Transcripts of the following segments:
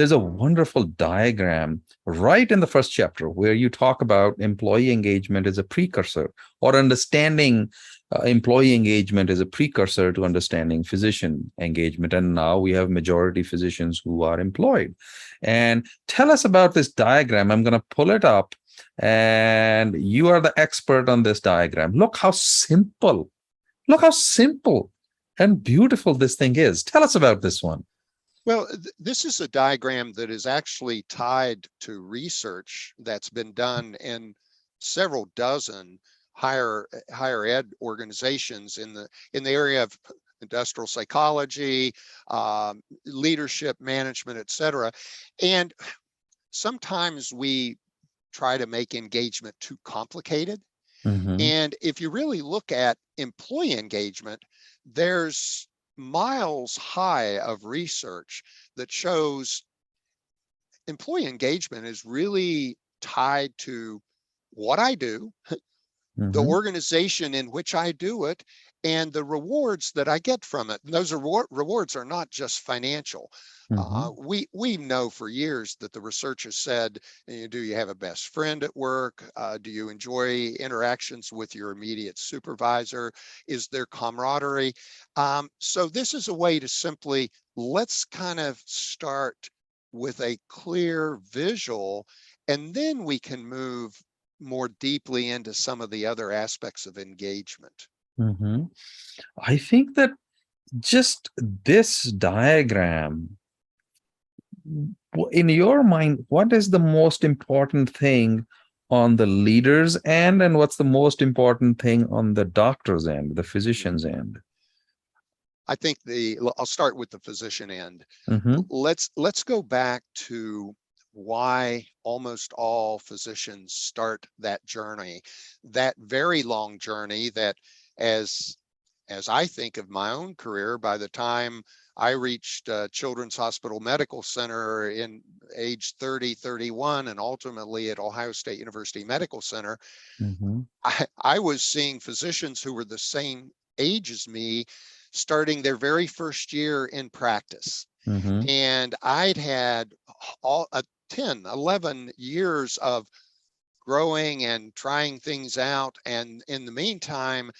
There's a wonderful diagram right in the first chapter where you talk about employee engagement as a precursor, or understanding employee engagement as a precursor to understanding physician engagement. And now we have majority physicians who are employed. And tell us about this diagram. I'm going to pull it up, and you are the expert on this diagram. Look how simple and beautiful this thing is. Tell us about this one. Well, this is a diagram that is actually tied to research that's been done in several dozen higher ed organizations in the area of industrial psychology, leadership, management, et cetera. And sometimes we try to make engagement too complicated. Mm-hmm. And if you really look at employee engagement, there's miles high of research that shows employee engagement is really tied to what I do, the Mm-hmm. organization in which I do it, and the rewards that I get from it. And those rewards are not just financial. Mm-hmm. We know for years that the research has said, do you have a best friend at work? Do you enjoy interactions with your immediate supervisor? Is there camaraderie? So this is a way to simply, let's kind of start with a clear visual, and then we can move more deeply into some of the other aspects of engagement. Mm-hmm. I think that just this diagram, in your mind, what is the most important thing on the leader's end, and what's the most important thing on the doctor's end, the physician's Mhm. end? I think I'll start with the physician end. Mm-hmm. Let's go back to why almost all physicians start that journey, that very long journey that, as I think of my own career, by the time I reached Children's Hospital Medical Center in age 30, 31, and ultimately at Ohio State University Medical Center, Mm-hmm. I was seeing physicians who were the same age as me starting their very first year in practice. Mm-hmm. And I'd had all 10, 11 years of growing and trying things out. And in the meantime,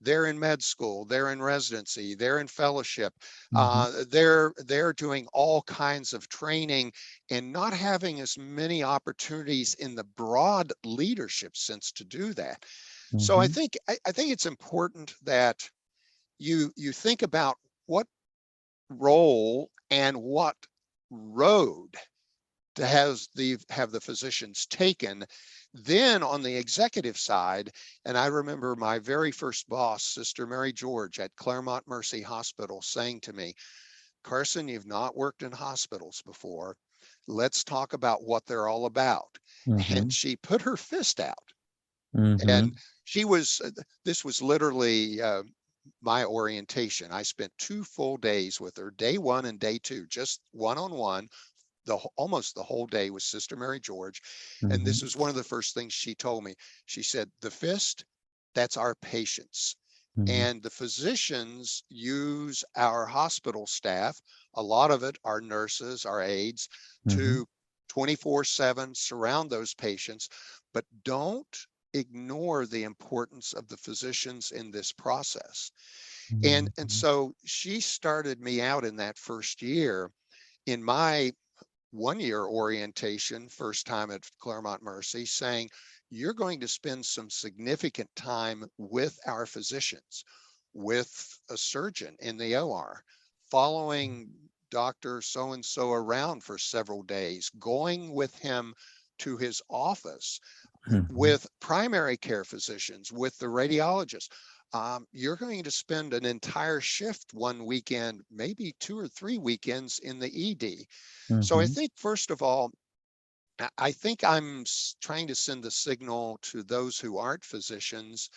they're in med school, they're in residency, they're in fellowship, Mm-hmm. they're doing all kinds of training and not having as many opportunities in the broad leadership sense to do that. So Mm-hmm. I think it's important that you think about what role and what road to have the physicians taken. Then on the executive side, and I remember my very first boss, Sister Mary George at Claremont Mercy Hospital, saying to me, Carson, you've not worked in hospitals before. Let's talk about what they're all about. Mm-hmm. And she put her fist out. Mm-hmm. And this was literally my orientation. I spent 2 full days with her, day 1 and day 2, just one-on-one, almost the whole day with Sister Mary George. And Mm-hmm. this was one of the first things she told me. She said, the fist, that's our patients. Mm-hmm. And the physicians use our hospital staff, a lot of it our nurses, our aides, Mm-hmm. to 24/7 surround those patients. But don't ignore the importance of the physicians in this process. And Mm-hmm. so she started me out in that first year. In my 1 year orientation, first time at Claremont Mercy, saying, you're going to spend some significant time with our physicians, with a surgeon in the OR, following Dr. So-and-so around for several days, going with him to his office, Mm-hmm. with primary care physicians, with the radiologist. You're going to spend an entire shift one weekend, maybe 2 or 3 weekends in the ED. So I Mm-hmm. think, first of all, I think I'm trying to send the signal to those who aren't physicians.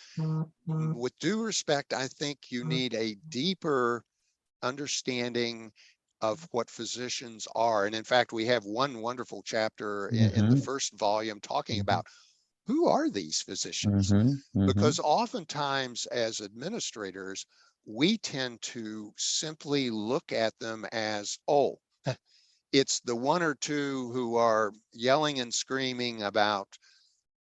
With due respect, I think you need a deeper understanding of what physicians are. And in fact, we have one wonderful chapter in the Mm-hmm. first volume talking Mm-hmm. about who are these physicians? Mm-hmm. Mm-hmm. Because oftentimes as administrators, we tend to simply look at them as, oh, it's the one or two who are yelling and screaming about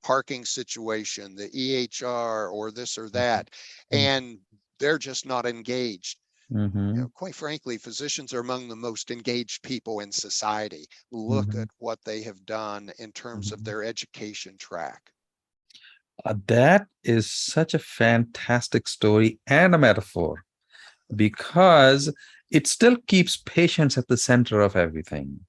parking situation, the EHR or this or that, and they're just not engaged. Mm-hmm. Quite frankly, physicians are among the most engaged people in society. Look Mm-hmm. at what they have done in terms of Mm-hmm. their education track. That is such a fantastic story and a metaphor, because it still keeps patients at the center of everything.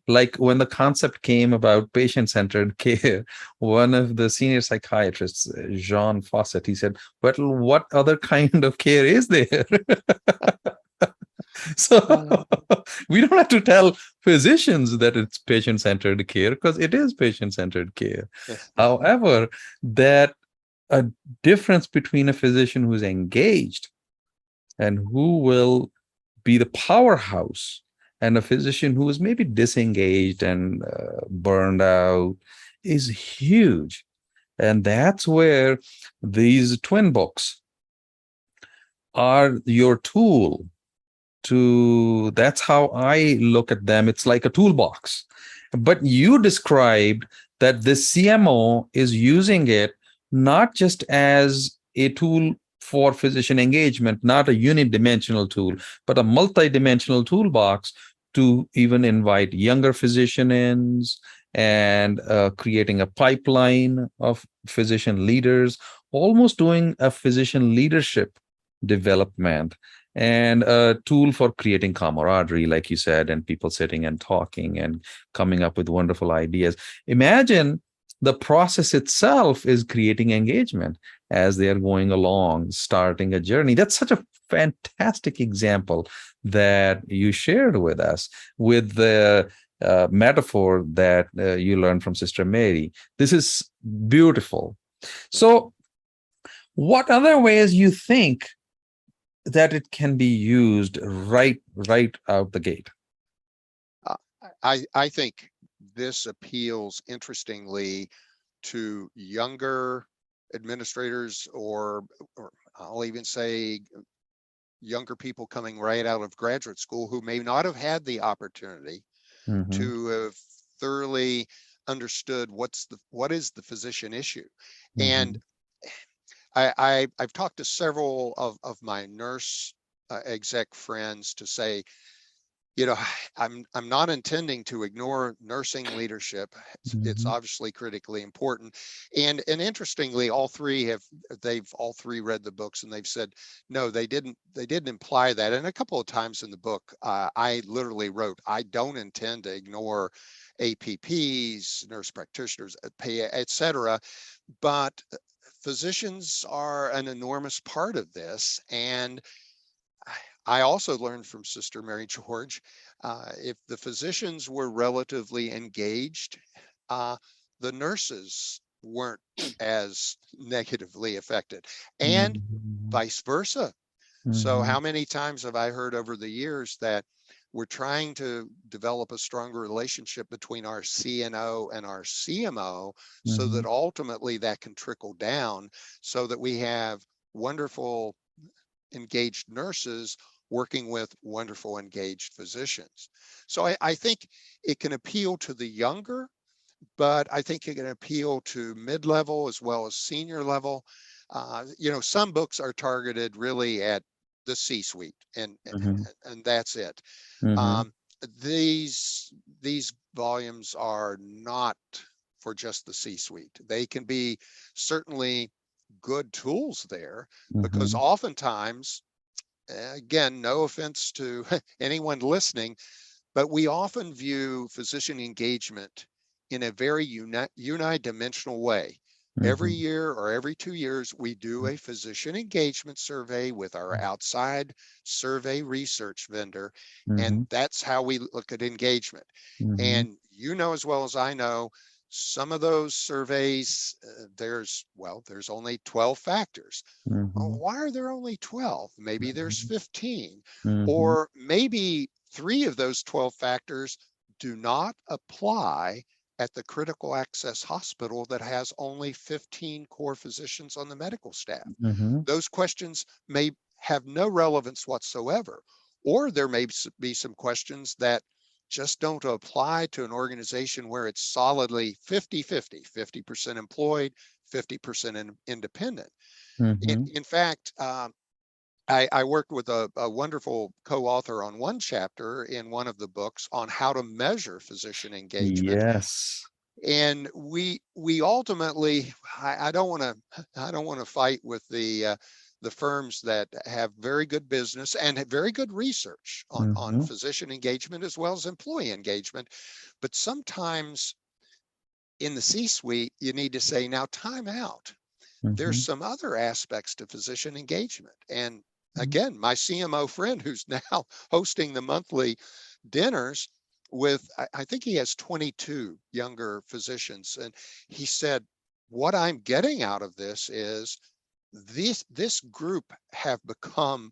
Like when the concept came about patient-centered care, one of the senior psychiatrists, Jean Fawcett, he said, well, what other kind of care is there? So Uh, we don't have to tell physicians that it's patient-centered care, because it is patient-centered care. However, that a difference between a physician who's engaged and who will be the powerhouse, and a physician who is maybe disengaged and burned out, is huge. And that's where these twin books are your tool to, that's how I look at them. It's like a toolbox. But you described that this CMO is using it not just as a tool for physician engagement, not a unidimensional tool, but a multidimensional toolbox to even invite younger physicians and creating a pipeline of physician leaders, almost doing a physician leadership development, and a tool for creating camaraderie, like you said, and people sitting and talking and coming up with wonderful ideas. Imagine the process itself is creating engagement as they are going along, starting a journey. That's such a fantastic example that you shared with us, with the metaphor that you learned from Sister Mary. This is beautiful. So, what other ways you think that it can be used right out the gate? uh, I think this appeals interestingly to younger administrators, or I'll even say younger people coming right out of graduate school who may not have had the opportunity Mm-hmm. to have thoroughly understood what is the physician issue. And Mm-hmm. I've talked to several of my nurse exec friends to say, you know, I'm not intending to ignore nursing leadership. It's Mm-hmm. obviously critically important. And interestingly, they've all three read the books, and they've said, no, they didn't imply that. And a couple of times in the book, I literally wrote, I don't intend to ignore APPs, nurse practitioners, et cetera, but physicians are an enormous part of this. And I also learned from Sister Mary George, if the physicians were relatively engaged, uh, the nurses weren't as negatively affected, and Mm-hmm. vice versa. So Mm-hmm. how many times have I heard over the years that we're trying to develop a stronger relationship between our CNO and our CMO, so Mm-hmm. that ultimately that can trickle down, so that we have wonderful engaged nurses working with wonderful engaged physicians. So I think it can appeal to the younger, but I think it can appeal to mid-level as well as senior level. Some books are targeted really at the C-suite, Mm-hmm. and that's it. Mm-hmm. Um, these volumes are not for just the C-suite. They can be certainly good tools there, because Mm-hmm. oftentimes, again, no offense to anyone listening, but we often view physician engagement in a very unidimensional way. Every Mm-hmm. year or every 2 years, we do a physician engagement survey with our outside survey research vendor, Mm-hmm. and that's how we look at engagement. Mm-hmm. And you know as well as I know, some of those surveys, there's only 12 factors. Oh, Mm-hmm. why are there only 12? Maybe there's 15, Mm-hmm. or maybe 3 of those 12 factors do not apply at the critical access hospital that has only 15 core physicians on the medical staff. Mm-hmm. Those questions may have no relevance whatsoever, or there may be some questions that just don't apply to an organization where it's solidly 50-50, 50% employed, 50% independent. Mhm. In fact, I worked with a wonderful co-author on one chapter in one of the books on how to measure physician engagement. Yes. And we ultimately, I don't want to fight with the firms that have very good business and have very good research on Mhm. physician engagement as well as employee engagement. But sometimes in the C-suite, you need to say, now time out. There's Mhm. some other aspects to physician engagement. And Mhm. again, my CMO friend who's now hosting the monthly dinners with, I think he has 22 younger physicians. And he said, what I'm getting out of this is this group have become,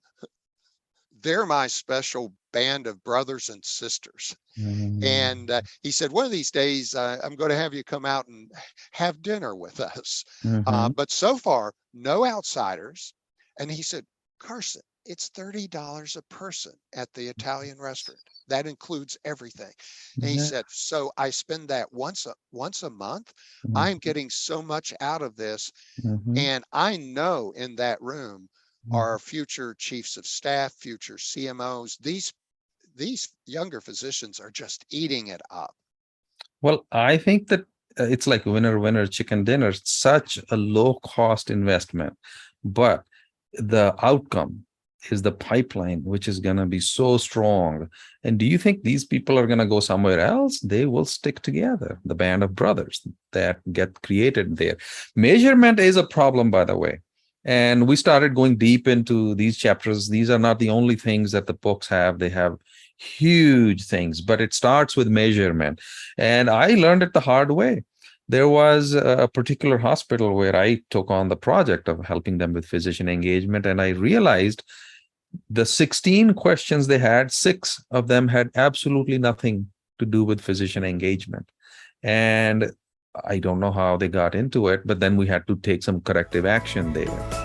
they're my special band of brothers and sisters. Mhm. And he said, one of these days, I'm going to have you come out and have dinner with us. Mhm. But so far, no outsiders. And he said, Carson, it's $30 a person at the Italian restaurant. That includes everything. And he Yeah. said, so I spend that once a month. I'm Mhm. getting so much out of this. Mhm. And I know in that room Mhm. are future chiefs of staff, future CMOs. These younger physicians are just eating it up. Well, I think that it's like winner, winner, chicken dinner. It's such a low cost investment, but the outcome is the pipeline, which is going to be so strong. And do you think these people are going to go somewhere else? They will stick together, the band of brothers that get created there. Measurement is a problem, by the way. And we started going deep into these chapters. These are not the only things that the books have. They have huge things, but it starts with measurement. And I learned it the hard way. There was a particular hospital where I took on the project of helping them with physician engagement. And I realized the 16 questions they had, 6 of them had absolutely nothing to do with physician engagement. And I don't know how they got into it, but then we had to take some corrective action there.